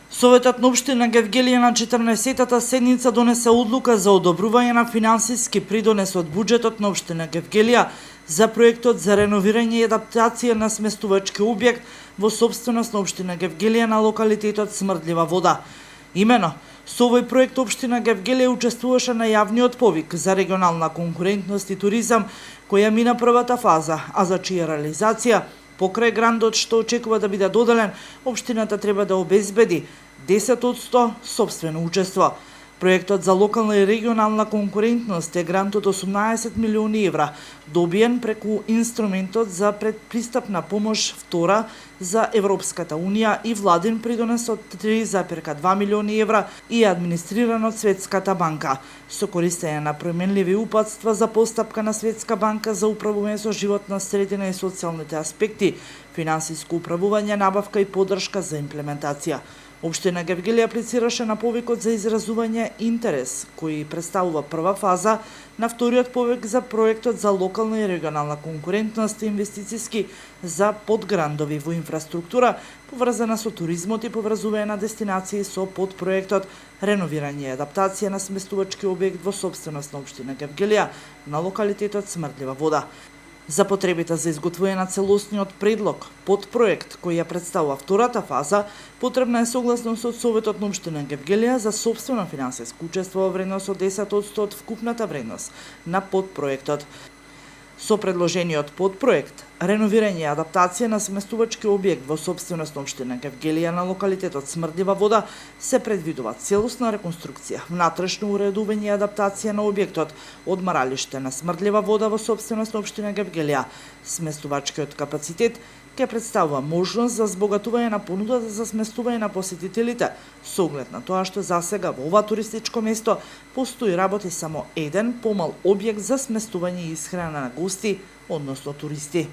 Советот на општина Гевгелија на 14-тата седница донесе одлука за одобрување на финансиски придонес од буџетот на општина Гевгелија за проектот за реновирање и адаптација на сместувачки објект во сопственост на општина Гевгелија на локалитетот Смрдлива вода. Имено, со овој проект општина Гевгелија учествуваше на јавниот повик за регионална конкурентност и туризам, која мина првата фаза, а за чија реализација покрај грантот што очекува да биде доделен, општината треба да обезбеди 10% сопствено учество. Проектот за локална и регионална конкурентност е грант од 18 милиони евра, добиен преку инструментот за предпристапна помош втора за Европската Унија и владин придонес од 3,2 милиони евра и администриран од Светската банка, со користење на променливи упатства за постапка на Светска банка за управување со животна средина и социјалните аспекти, финансиско управување, набавка и поддршка за имплементација. Општина Гевгелија аплицираше на повикот за изразување интерес, кој представува прва фаза на вториот повик за проектот за локална и регионална конкурентност и инвестициски за подграндови во инфраструктура, поврзана со туризмот и поврзување на дестинации со подпроектот реновирање и адаптација на сместувачки објект во сопственост на општина Гевгелија на локалитетот Смрдлива вода. За потребите за изготвување на целосниот предлог, подпроект кој ја представува втората фаза, потребна е согласност од Советот на општина Гевгелија за сопствено финансиско учество во вредност од 10% од вкупната вредност на подпроектот. Со предложениот подпроект, реновирање и адаптација на сместувачки објект во сопственост на општина Гевгелија на локалитетот Смрдлива вода се предвидува целосна реконструкција, внатрешно уредување и адаптација на објектот, одмаралиште на Смрдлива вода во сопственост на општина Гевгелија. Сместувачкиот капацитет ќе представува можност за збогатување на понудата за сместување на посетителите, со оглед на тоа што засега во ова туристичко место постои работи само еден помал објект за сместување и исхрана на гости, односно туристи.